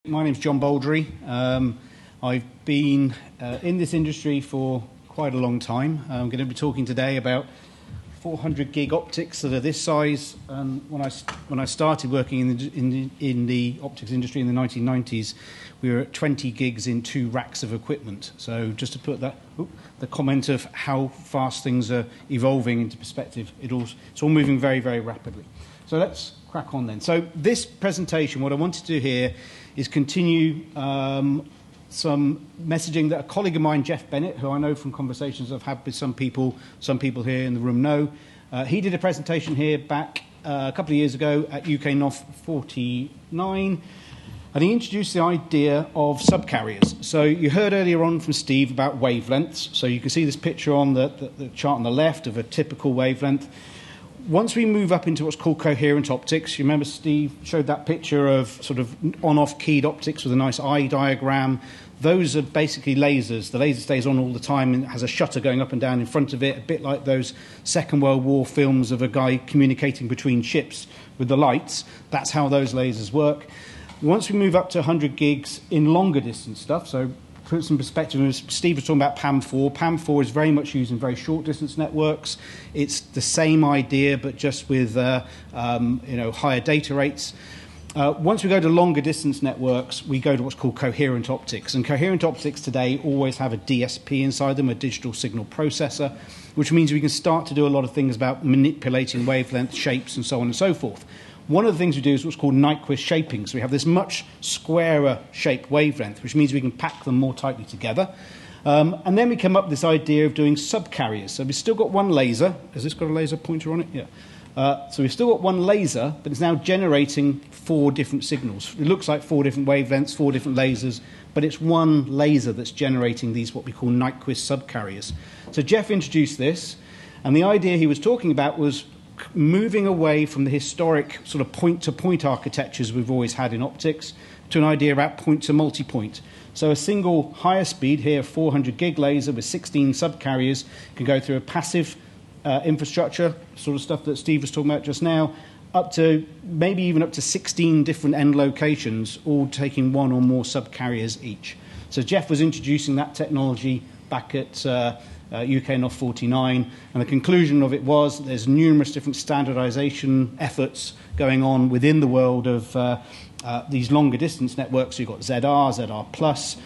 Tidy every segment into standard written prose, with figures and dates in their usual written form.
My name's John Baldry. I've been in this industry for quite a long time. I'm going to be talking today about 400 gig optics that are this size. When I started working in the optics industry in the 1990s, we were at 20 gigs in 2 racks of equipment. So just to put the comment of how fast things are evolving into perspective, it's all moving very, very rapidly. So let's crack on then. So this presentation, what I wanted to do here is continue some messaging that a colleague of mine, Jeff Bennett, who I know from conversations I've had with some people here in the room know. He did a presentation here back a couple of years ago at UK NOF 49, and he introduced the idea of subcarriers. So you heard earlier on from Steve about wavelengths. So you can see this picture on the chart on the left of a typical wavelength. Once we move up into what's called coherent optics, you remember Steve showed that picture of sort of on-off keyed optics with a nice eye diagram. Those are basically lasers. The laser stays on all the time and has a shutter going up and down in front of it, a bit like those Second World War films of a guy communicating between ships with the lights. That's how those lasers work. Once we move up to 100 gigs in longer distance stuff, so put some perspective, Steve was talking about PAM4. PAM4 is very much used in very short distance networks. It's the same idea, but just with higher data rates. Once we go to longer distance networks, we go to what's called coherent optics. And coherent optics today always have a DSP inside them, a digital signal processor, which means we can start to do a lot of things about manipulating wavelength shapes and so on and so forth. One of the things we do is what's called Nyquist shaping. So we have this much squarer shaped wavelength, which means we can pack them more tightly together. And then we come up with this idea of doing subcarriers. So we've still got one laser. Has this got a laser pointer on it? Yeah. So we've still got one laser, but it's now generating 4 different signals. It looks like 4 different wavelengths, 4 different lasers, but it's one laser that's generating these what we call Nyquist subcarriers. So Jeff introduced this, and the idea he was talking about was moving away from the historic sort of point-to-point architectures we've always had in optics to an idea about point-to-multipoint. So a single higher speed here, 400 gig laser with 16 subcarriers can go through a passive infrastructure, sort of stuff that Steve was talking about just now, up to maybe even up to 16 different end locations, all taking 1 or more subcarriers each. So Jeff was introducing that technology back at UK NOF 49, and the conclusion of it was that there's numerous different standardization efforts going on within the world of these longer distance networks. So you've got ZR, ZR+,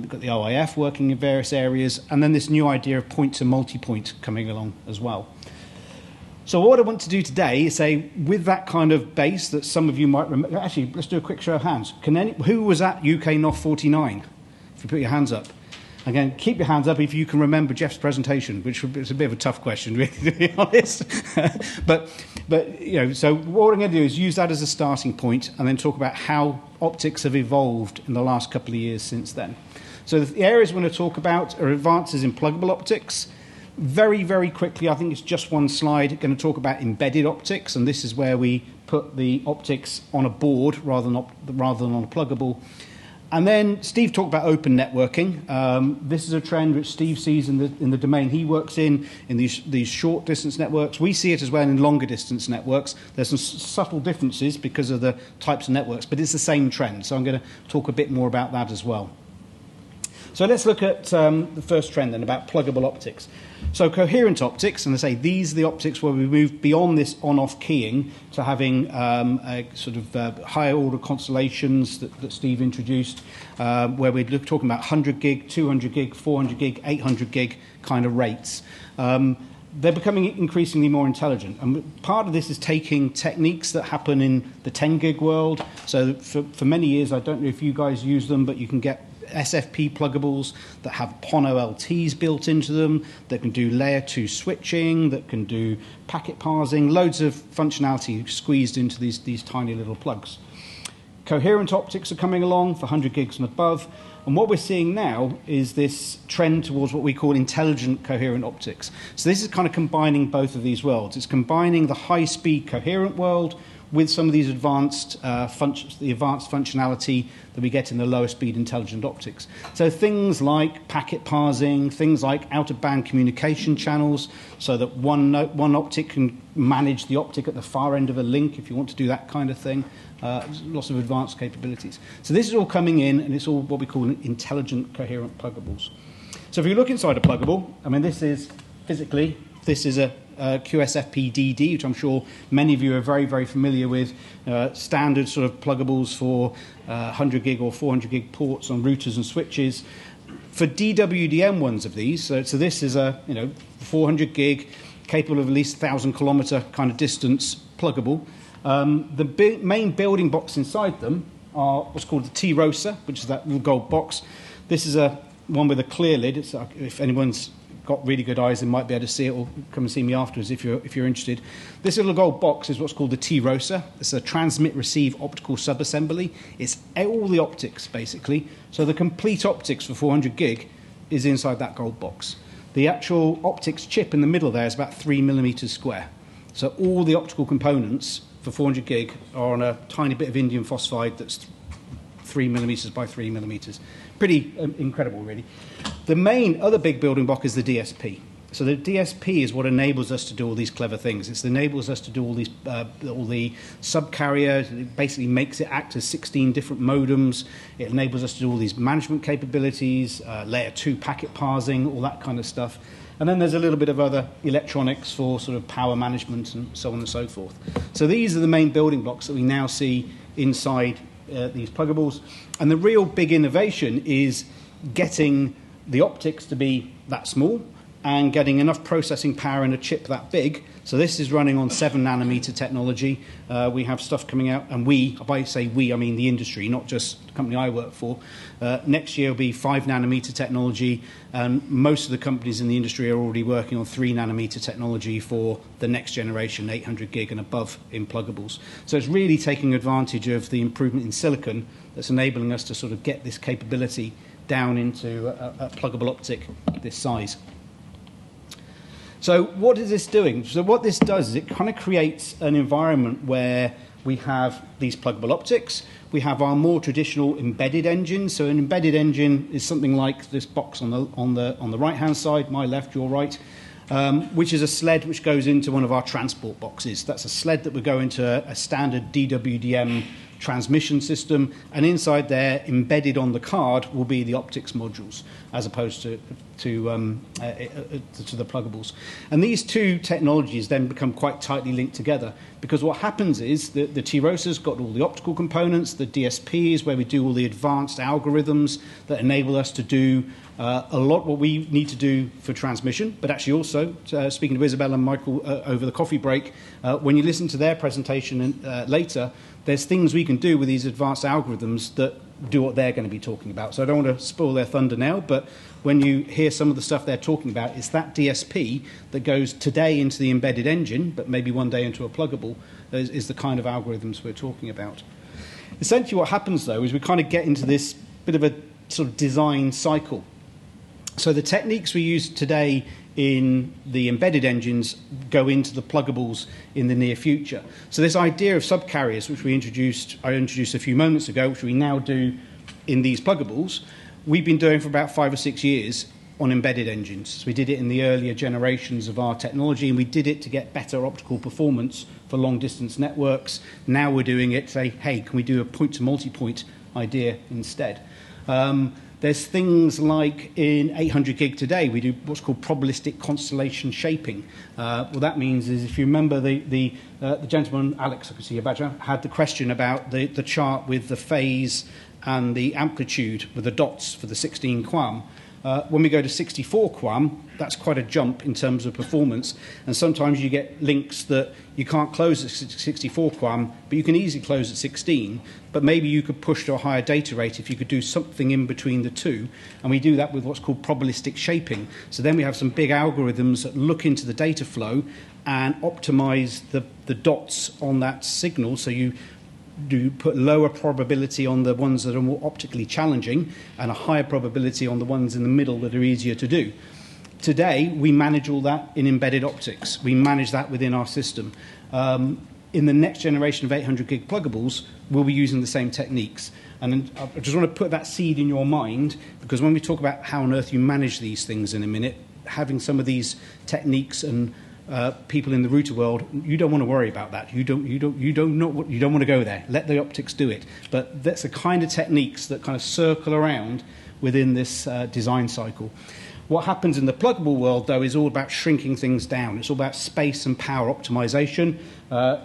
you've got the OIF working in various areas, and then this new idea of point-to-multipoint coming along as well. So what I want to do today is say, with that kind of base that some of you might remember, actually, let's do a quick show of hands. Who was at UK NOF 49? If you put your hands up. Again, keep your hands up if you can remember Jeff's presentation, which is a bit of a tough question, really, to be honest. but so what I'm going to do is use that as a starting point and then talk about how optics have evolved in the last couple of years since then. So the areas we're going to talk about are advances in pluggable optics. Very, very quickly, I think it's just one slide, going to talk about embedded optics, and this is where we put the optics on a board rather than on a pluggable. And then Steve talked about open networking. This is a trend which Steve sees in the domain he works in these short distance networks. We see it as well in longer distance networks. There's some subtle differences because of the types of networks, but it's the same trend. So I'm going to talk a bit more about that as well. So let's look at the first trend then about pluggable optics. So coherent optics, and I say these are the optics where we move beyond this on-off keying to having a sort of higher order constellations that Steve introduced, where we're talking about 100 gig, 200 gig, 400 gig, 800 gig kind of rates. They're becoming increasingly more intelligent. And part of this is taking techniques that happen in the 10 gig world. So for many years, I don't know if you guys use them, but you can get SFP pluggables that have PON OLTs built into them, that can do layer 2 switching, that can do packet parsing, loads of functionality squeezed into these tiny little plugs. Coherent optics are coming along for 100 gigs and above, and what we're seeing now is this trend towards what we call intelligent coherent optics. So this is kind of combining both of these worlds. It's combining the high-speed coherent world with some of these advanced functionality that we get in the lower speed intelligent optics. So things like packet parsing, things like out-of-band communication channels, so that one optic can manage the optic at the far end of a link if you want to do that kind of thing. lots of advanced capabilities. So this is all coming in, and it's all what we call intelligent coherent pluggables. So if you look inside a pluggable, I mean, this is physically, this is a QSFP-DD, which I'm sure many of you are very, very familiar with, standard sort of pluggables for 100 gig or 400 gig ports on routers and switches. For DWDM ones of these, so this is a 400 gig, capable of at least 1,000 kilometer kind of distance pluggable. The main building blocks inside them are what's called the T-ROSA, which is that little gold box. This is one with a clear lid. It's, if anyone's got really good eyes, they might be able to see it, or come and see me afterwards if you're interested. This little gold box is what's called the T-ROSA. It's a transmit-receive optical subassembly. It's all the optics, basically. So the complete optics for 400 gig is inside that gold box. The actual optics chip in the middle there is about 3 millimeters square. So all the optical components for 400 gig are on a tiny bit of indium phosphide that's 3 millimeters by 3 millimeters. Pretty incredible, really. The main other big building block is the DSP. So the DSP is what enables us to do all these clever things. It enables us to do all the subcarrier. It basically makes it act as 16 different modems. It enables us to do all these management capabilities, layer 2 packet parsing, all that kind of stuff. And then there's a little bit of other electronics for sort of power management and so on and so forth. So these are the main building blocks that we now see inside these pluggables. And the real big innovation is getting the optics to be that small and getting enough processing power in a chip that big. So this is running on 7 nanometer technology. We have stuff coming out, and by say we, I mean the industry, not just the company I work for. Next year will be 5 nanometer technology, and most of the companies in the industry are already working on 3 nanometer technology for the next generation, 800 gig and above in pluggables. So it's really taking advantage of the improvement in silicon that's enabling us to sort of get this capability down into a pluggable optic this size. So what is this doing? So what this does is it kind of creates an environment where we have these pluggable optics. We have our more traditional embedded engines. So an embedded engine is something like this box on the right-hand side, my left, your right, which is a sled which goes into one of our transport boxes. That's a sled that would go into a standard DWDM transmission system, and inside there, embedded on the card, will be the optics modules, as opposed to the pluggables. And these two technologies then become quite tightly linked together, because what happens is that the T-ROSA's got all the optical components, the DSP is where we do all the advanced algorithms that enable us to do a lot what we need to do for transmission, but actually also, speaking to Isabel and Michael over the coffee break, when you listen to their presentation later, there's things we can do with these advanced algorithms that do what they're going to be talking about. So I don't want to spoil their thunder now, but when you hear some of the stuff they're talking about, it's that DSP that goes today into the embedded engine, but maybe one day into a pluggable, is the kind of algorithms we're talking about. Essentially what happens, though, is we kind of get into this bit of a sort of design cycle. So the techniques we use today in the embedded engines go into the pluggables in the near future. So this idea of subcarriers, which I introduced a few moments ago, which we now do in these pluggables, we've been doing for about 5 or 6 years on embedded engines. So we did it in the earlier generations of our technology, and we did it to get better optical performance for long-distance networks. Now we're doing it to say, hey, can we do a point-to-multipoint idea instead? There's things like in 800 gig today, we do what's called probabilistic constellation shaping. What that means is, if you remember the gentleman, Alex, I can see your badge, had the question about the chart with the phase and the amplitude with the dots for the 16 QAM. When we go to 64 QAM, that's quite a jump in terms of performance. And sometimes you get links that you can't close at 64 QAM, but you can easily close at 16. But maybe you could push to a higher data rate if you could do something in between the two. And we do that with what's called probabilistic shaping. So then we have some big algorithms that look into the data flow and optimize the dots on that signal. So you put lower probability on the ones that are more optically challenging and a higher probability on the ones in the middle that are easier to do. Today, we manage all that in embedded optics. We manage that within our system. In the next generation of 800 gig pluggables, we'll be using the same techniques. And I just want to put that seed in your mind, because when we talk about how on earth you manage these things in a minute, having some of these techniques and people in the router world, you don't want to worry about that. You don't want to go there. Let the optics do it. But that's the kind of techniques that kind of circle around within this design cycle. What happens in the pluggable world, though, is all about shrinking things down. It's all about space and power optimization.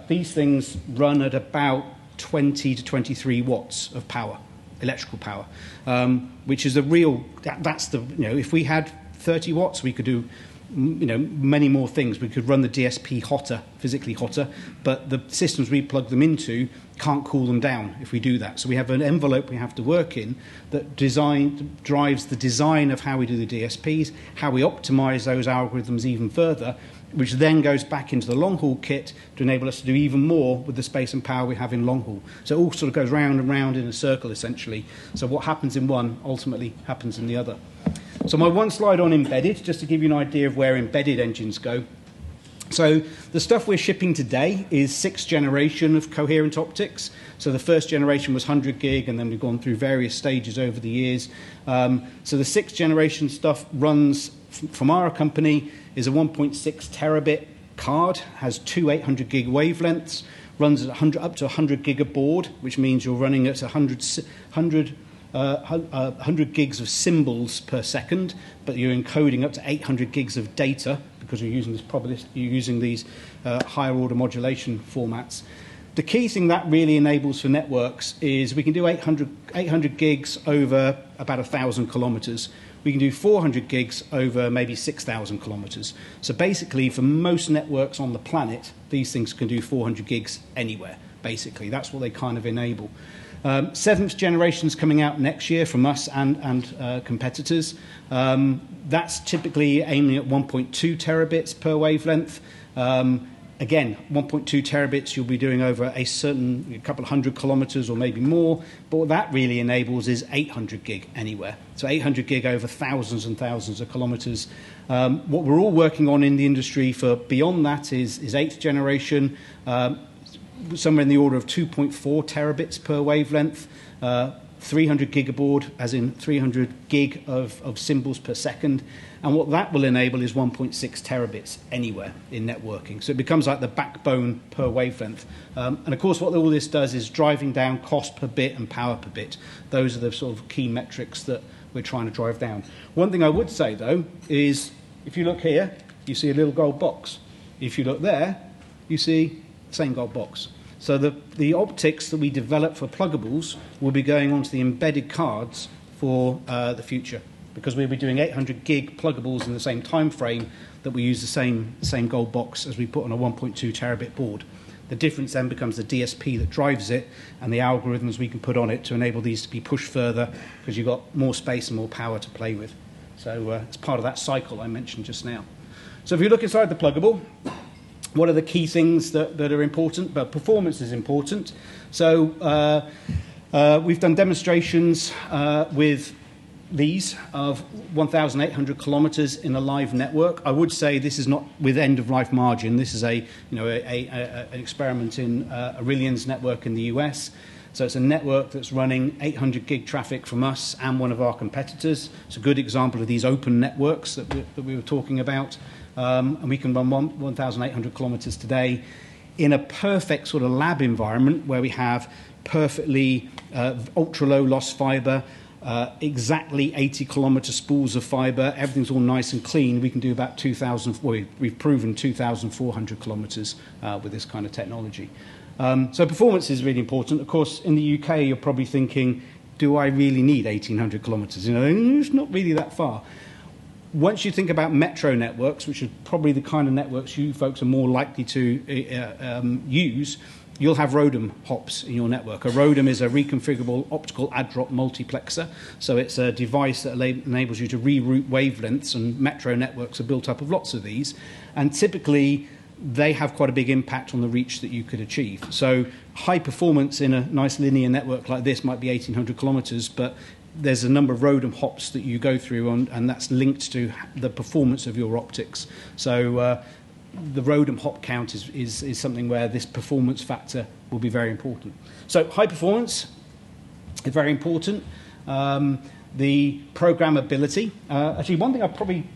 These things run at about 20 to 23 watts of power, electrical power, which is a real, that's the, if we had 30 watts, we could do many more things. We could run the DSP hotter, physically hotter, but the systems we plug them into can't cool them down if we do that. So we have an envelope we have to work in that drives the design of how we do the DSPs, how we optimize those algorithms even further, which then goes back into the long-haul kit to enable us to do even more with the space and power we have in long-haul. So it all sort of goes round and round in a circle, essentially. So what happens in one ultimately happens in the other. So my one slide on embedded, just to give you an idea of where embedded engines go. So the stuff we're shipping today is 6th generation of coherent optics. So the first generation was 100 gig, and then we've gone through various stages over the years. So the 6th generation stuff runs, from our company, is a 1.6 terabit card, has two 800 gig wavelengths, runs at up to 100 gig a board, which means you're running at 100 gigs of symbols per second, but you're encoding up to 800 gigs of data because you're using these higher order modulation formats. The key thing that really enables for networks is we can do 800 gigs over about 1,000 kilometers. We can do 400 gigs over maybe 6,000 kilometers. So basically, for most networks on the planet, these things can do 400 gigs anywhere, basically. That's what they kind of enable. 7th generation's coming out next year from us and competitors. That's typically aiming at 1.2 terabits per wavelength. Again, 1.2 terabits you'll be doing over a couple of hundred kilometers or maybe more, but what that really enables is 800 gig anywhere. So 800 gig over thousands and thousands of kilometers. What we're all working on in the industry for beyond that is 8th generation, somewhere in the order of 2.4 terabits per wavelength, 300 gig aboard, as in 300 gig of symbols per second. And what that will enable is 1.6 terabits anywhere in networking. So it becomes like the backbone per wavelength. And of course, what all this does is driving down cost per bit and power per bit. Those are the sort of key metrics that we're trying to drive down. One thing I would say, though, is if you look here, you see a little gold box. If you look there, you see the same gold box. So the optics that we develop for pluggables will be going onto the embedded cards for the future, because we'll be doing 800 gig pluggables in the same time frame that we use the same gold box as we put on a 1.2 terabit board. The difference then becomes the DSP that drives it and the algorithms we can put on it to enable these to be pushed further, because you've got more space and more power to play with. So it's part of that cycle I mentioned just now. So if you look inside the pluggable, what are the key things that are important? But performance is important. So we've done demonstrations with these of 1,800 kilometers in a live network. I would say this is not with end-of-life margin. This is an experiment in Arillion's network in the US. So it's a network that's running 800 gig traffic from us and one of our competitors. It's a good example of these open networks that we were talking about. And we can run 1,800 kilometers today in a perfect sort of lab environment where we have perfectly ultra-low loss fiber, exactly 80 kilometer spools of fiber. Everything's all nice and clean. We can do about 2,000. We've proven 2,400 kilometers with this kind of technology. So performance is really important. Of course, in the UK, you're probably thinking, do I really need 1,800 kilometers? It's not really that far. Once you think about metro networks, which are probably the kind of networks you folks are more likely to use, you'll have ROADM hops in your network. A ROADM is a reconfigurable optical add-drop multiplexer. So it's a device that enables you to reroute wavelengths, and metro networks are built up of lots of these. And typically, they have quite a big impact on the reach that you could achieve. So high performance in a nice linear network like this might be 1,800 kilometers, but there's a number of ROADM hops that you go through, and that's linked to the performance of your optics. So the ROADM hop count is something where this performance factor will be very important. So high performance is very important. The programmability. Actually, one thing I probably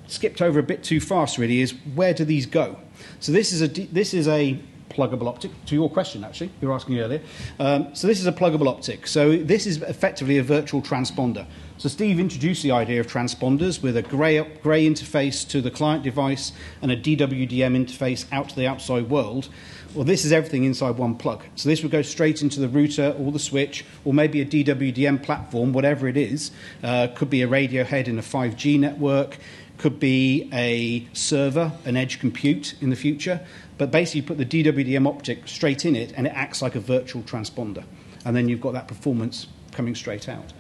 skipped over a bit too fast, really, is where do these go? So this is a pluggable optic, to your question, actually, you were asking earlier. So this is a pluggable optic. So this is effectively a virtual transponder. So Steve introduced the idea of transponders with a grey interface to the client device and a DWDM interface out to the outside world. Well, this is everything inside one plug. So this would go straight into the router or the switch or maybe a DWDM platform, whatever it is. Could be a radio head in a 5G network, could be a server, an edge compute in the future. But basically, you put the DWDM optic straight in it, and it acts like a virtual transponder. And then you've got that performance coming straight out.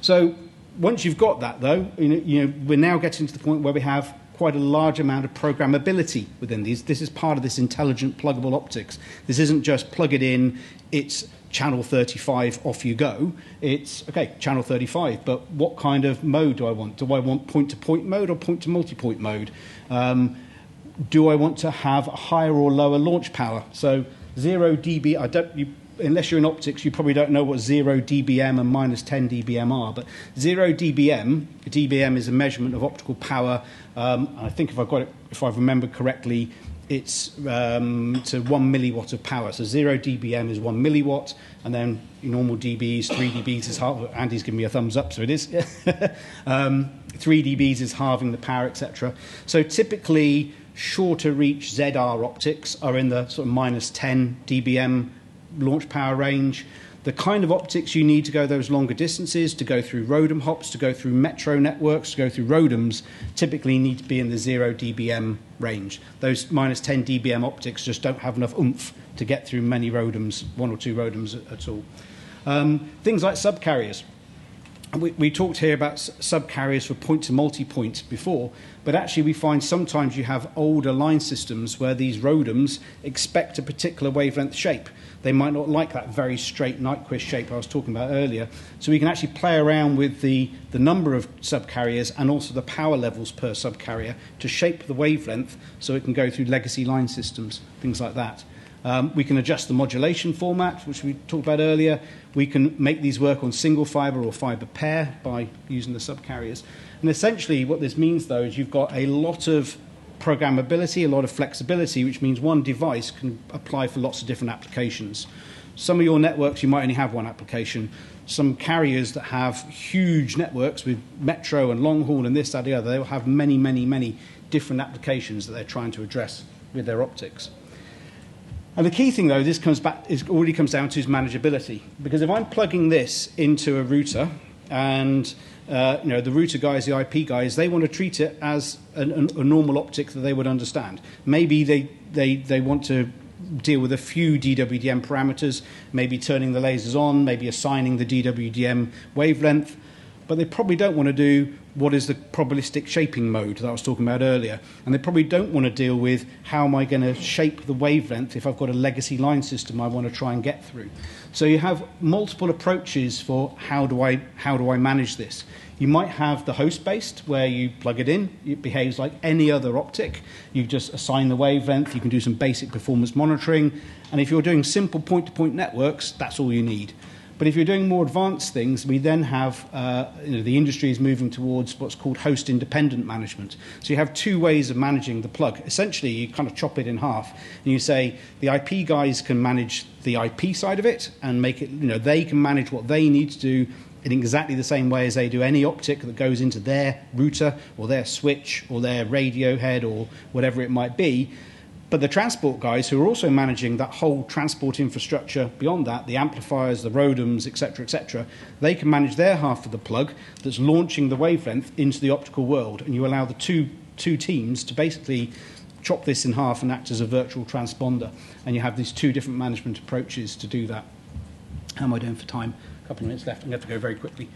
So once you've got that, though, we're now getting to the point where we have quite a large amount of programmability within these. This is part of this intelligent pluggable optics. This isn't just plug it in, it's channel 35, off you go. It's, okay, channel 35, but what kind of mode do I want? Do I want point-to-point mode or point-to-multipoint mode? Do I want to have a higher or lower launch power? So 0 dB, unless you're in optics, you probably don't know what 0 dBm and minus 10 dBm are, but 0 dBm is a measurement of optical power. I think if I've remembered correctly, it's to 1 milliwatt of power. So 0 dBm is 1 milliwatt, and then normal dBs, 3 dBs is half. Andy's giving me a thumbs up, so it is. 3 dBs is halving the power, etc. So typically, shorter reach ZR optics are in the sort of minus 10 dBm launch power range. The kind of optics you need to go those longer distances, to go through ROADM hops, to go through metro networks, to go through ROADMs, typically need to be in the 0 dBm range. Those minus 10 dBm optics just don't have enough oomph to get through many ROADMs, 1 or 2 ROADMs at all. Things like subcarriers. We talked here about subcarriers for point-to-multipoint before, but actually we find sometimes you have older line systems where these ROADMs expect a particular wavelength shape. They might not like that very straight Nyquist shape I was talking about earlier. So we can actually play around with the number of subcarriers and also the power levels per subcarrier to shape the wavelength so it can go through legacy line systems, things like that. We can adjust the modulation format, which we talked about earlier. We can make these work on single fiber or fiber pair by using the subcarriers. And essentially what this means, though, is you've got a lot of programmability, a lot of flexibility, which means one device can apply for lots of different applications. Some of your networks, you might only have one application. Some carriers that have huge networks with metro and long haul and this, that, the other, they will have many, many, many different applications that they're trying to address with their optics. And the key thing, though, already comes down to is manageability. Because if I'm plugging this into a router, and the router guys, the IP guys, they want to treat it as a normal optic that they would understand. Maybe they want to deal with a few DWDM parameters, maybe turning the lasers on, maybe assigning the DWDM wavelength, but they probably don't want to do what is the probabilistic shaping mode that I was talking about earlier. And they probably don't want to deal with how am I going to shape the wavelength if I've got a legacy line system I want to try and get through. So you have multiple approaches for how do I manage this. You might have the host-based, where you plug it in. It behaves like any other optic. You just assign the wavelength. You can do some basic performance monitoring. And if you're doing simple point-to-point networks, that's all you need. But if you're doing more advanced things, we then have, the industry is moving towards what's called host-independent management. So you have two ways of managing the plug. Essentially, you kind of chop it in half, and you say the IP guys can manage the IP side of it and make it, they can manage what they need to do in exactly the same way as they do any optic that goes into their router or their switch or their radio head or whatever it might be. But the transport guys, who are also managing that whole transport infrastructure beyond that, the amplifiers, the ROADMs, etc., they can manage their half of the plug that's launching the wavelength into the optical world. And you allow the two teams to basically chop this in half and act as a virtual transponder. And you have these two different management approaches to do that. How am I doing for time? A couple of minutes left. I'm going to have to go very quickly.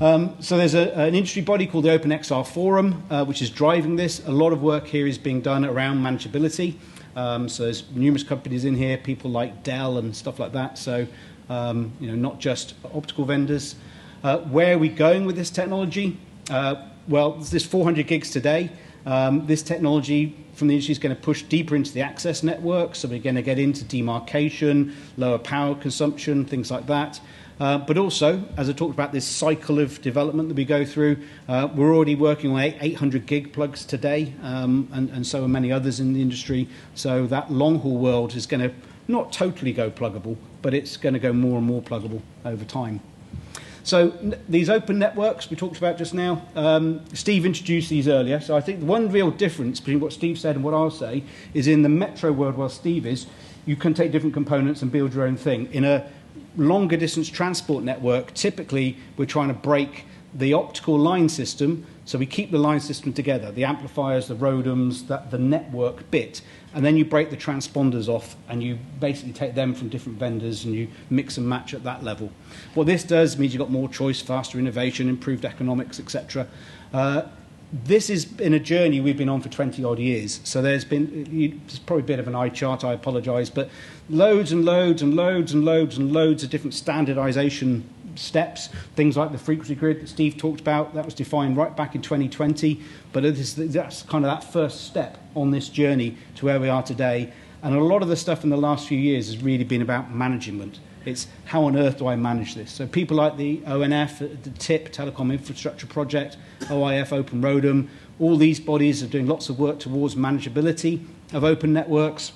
So there's an industry body called the OpenXR Forum, which is driving this. A lot of work here is being done around manageability. So there's numerous companies in here, people like Dell and stuff like that. So, not just optical vendors. Where are we going with this technology? Well, there's 400 gigs today. This technology from the industry is going to push deeper into the access network. So we're going to get into demarcation, lower power consumption, things like that. But also, as I talked about this cycle of development that we go through, we're already working on 800 gig plugs today, and so are many others in the industry. So that long-haul world is going to not totally go pluggable, but it's going to go more and more pluggable over time. So these open networks we talked about just now, Steve introduced these earlier. So I think the one real difference between what Steve said and what I'll say is in the metro world, where Steve is, you can take different components and build your own thing. In a longer distance transport network, typically we're trying to break the optical line system, so we keep the line system together, the amplifiers, the ROADMs, the network bit, and then you break the transponders off and you basically take them from different vendors and you mix and match at that level. What this does means you've got more choice, faster innovation, improved economics, etc. This has been a journey we've been on for 20-odd years. So there's probably a bit of an eye chart, I apologise, but loads and loads and loads and loads and loads of different standardisation steps, things like the frequency grid that Steve talked about, that was defined right back in 2020, but that's kind of that first step on this journey to where we are today. And a lot of the stuff in the last few years has really been about management. It's how on earth do I manage this? So people like the ONF, the TIP, Telecom Infrastructure Project, OIF, Open ROADM, all these bodies are doing lots of work towards manageability of open networks.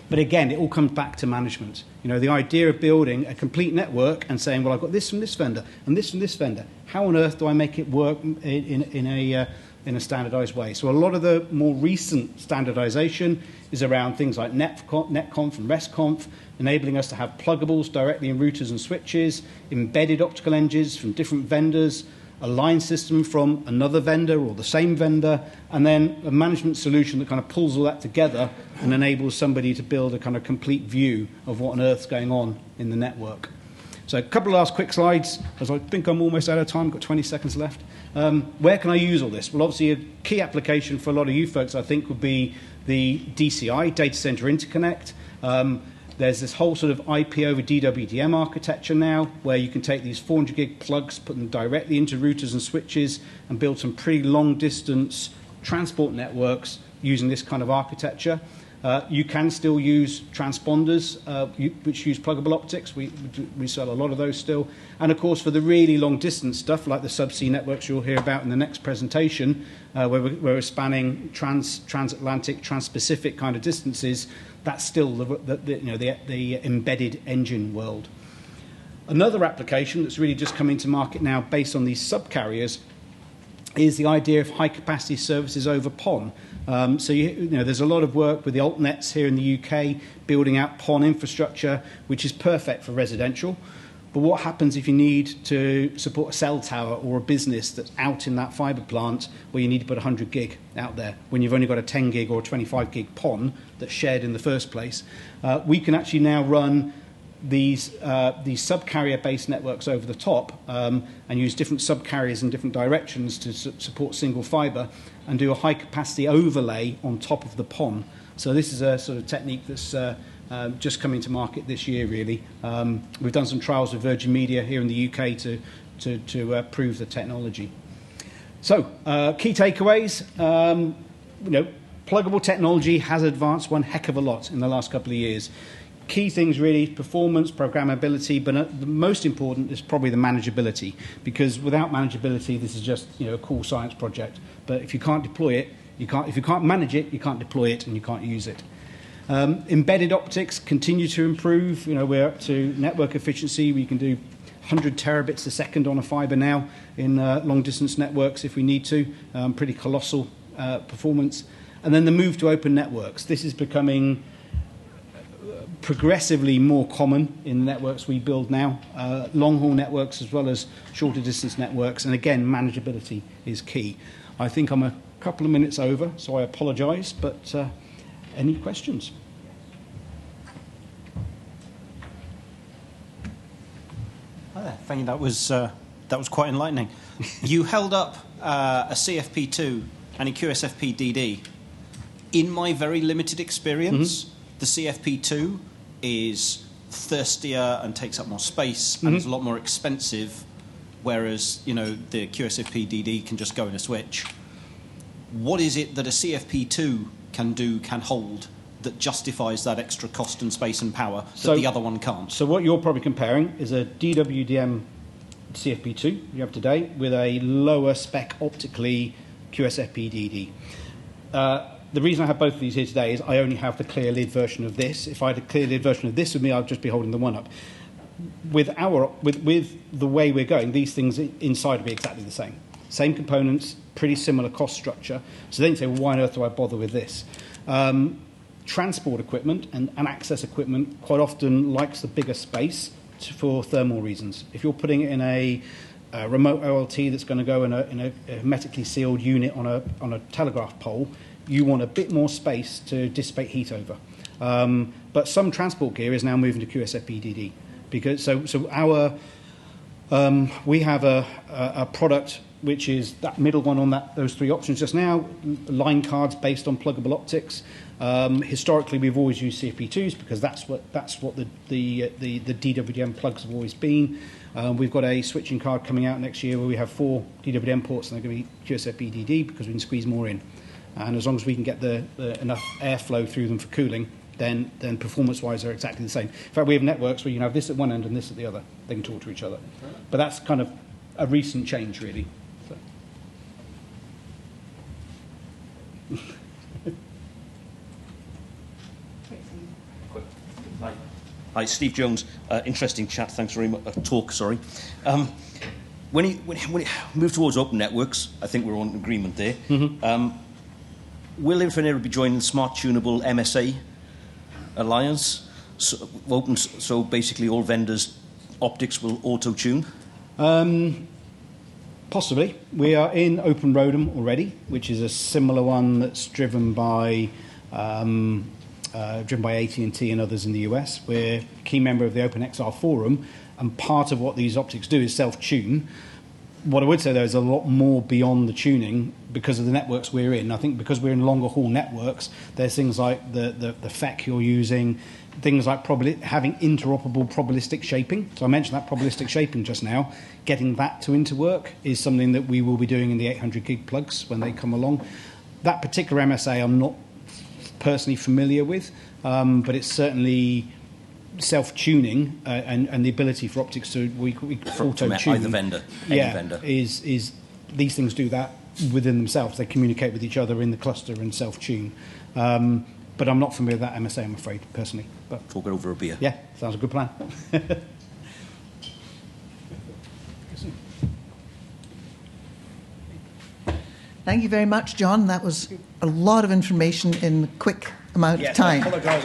But again, it all comes back to management. You know, the idea of building a complete network and saying, well, I've got this from this vendor and this from this vendor. How on earth do I make it work in a standardized way? So a lot of the more recent standardization is around things like NetConf and RESTConf, enabling us to have pluggables directly in routers and switches, embedded optical engines from different vendors, a line system from another vendor or the same vendor, and then a management solution that kind of pulls all that together and enables somebody to build a kind of complete view of what on earth's going on in the network. So a couple of last quick slides, as I think I'm almost out of time, got 20 seconds left. Where can I use all this? Well, obviously a key application for a lot of you folks, I think, would be the DCI, Data Center Interconnect. There's this whole sort of IP over DWDM architecture now, where you can take these 400 gig plugs, put them directly into routers and switches, and build some pretty long distance transport networks using this kind of architecture. You can still use transponders, which use pluggable optics. We sell a lot of those still. And of course, for the really long distance stuff, like the subsea networks you'll hear about in the next presentation, where we're spanning transatlantic, trans-Pacific kind of distances, that's still the embedded engine world. Another application that's really just coming to market now based on these subcarriers is the idea of high-capacity services over PON. So there's a lot of work with the altnets here in the UK building out PON infrastructure, which is perfect for residential. But what happens if you need to support a cell tower or a business that's out in that fibre plant where you need to put 100 gig out there when you've only got a 10 gig or a 25 gig PON that's shared in the first place? We can actually now run these subcarrier-based networks over the top and use different subcarriers in different directions to support single fibre and do a high-capacity overlay on top of the PON. So this is a sort of technique that's just coming to market this year, really. We've done some trials with Virgin Media here in the UK to prove the technology. So key takeaways. Pluggable technology has advanced one heck of a lot in the last couple of years. Key things really, performance, programmability, but the most important is probably the manageability, because without manageability, this is just a cool science project. But if you can't deploy it, if you can't manage it, you can't deploy it and you can't use it. Embedded optics continue to improve. We're up to network efficiency. We can do 100 terabits a second on a fibre now in long-distance networks if we need to. Pretty colossal performance. And then the move to open networks. This is becoming progressively more common in the networks we build now, long-haul networks as well as shorter distance networks, and again, manageability is key. I think I'm a couple of minutes over, so I apologise, but any questions? Hi there. Thank you. That was quite enlightening. You held up a CFP2 and a QSFP DD. In my very limited experience, the CFP2 is thirstier and takes up more space and is a lot more expensive, whereas the QSFP DD can just go in a switch. What is it that a CFP2 can hold that justifies that extra cost and space and power that So- the other one can't? So what you're probably comparing is a DWDM CFP2 you have today with a lower spec optically QSFP-DD. The reason I have both of these here today is I only have the clear lid version of this. If I had a clear lid version of this with me, I'd just be holding the one up. With the way we're going, these things inside will be exactly the same. Same components, pretty similar cost structure. So then you say, well, why on earth do I bother with this? Transport equipment and access equipment quite often likes the bigger space for thermal reasons. If you're putting it in a remote OLT that's going to go in a hermetically sealed unit on a telegraph pole, you want a bit more space to dissipate heat over. But some transport gear is now moving to QSFP-DD because so our we have a product which is that middle one on those three options just now, line cards based on pluggable optics. Historically, we've always used CFP2s because that's what the DWDM plugs have always been. We've got a switching card coming out next year where we have 4 DWDM ports and they're going to be QSFP-DD because we can squeeze more in. And as long as we can get enough airflow through them for cooling, then performance-wise they're exactly the same. In fact, we have networks where you can have this at one end and this at the other. They can talk to each other. But that's kind of a recent change, really. So. Hi, Steve Jones. Interesting chat. Thanks very much. Talk, sorry. When you move towards open networks, I think we're on agreement there. Mm-hmm. Will Infinera be joining the Smart Tunable MSA Alliance? So basically all vendors' optics will auto-tune? Possibly. We are in Open ROADM already, which is a similar one that's driven by AT&T and others in the US. We're a key member of the OpenXR Forum, and part of what these optics do is self-tune. What I would say, though, is a lot more beyond the tuning because of the networks we're in. I think because we're in longer haul networks, there's things like the FEC you're using, things like having interoperable probabilistic shaping. So I mentioned that probabilistic shaping just now. Getting that to interwork is something that we will be doing in the 800 gig plugs when they come along. That particular MSA I'm not personally familiar with, but it's certainly self-tuning and the ability for optics to auto-tune. Either vendor, any vendor. Is these things do that within themselves. They communicate with each other in the cluster and self-tune. But I'm not familiar with that MSA, I'm afraid, personally. But talk it over a beer. Yeah, sounds a good plan. Thank you very much, John. That was a lot of information in a quick amount of time. I apologise.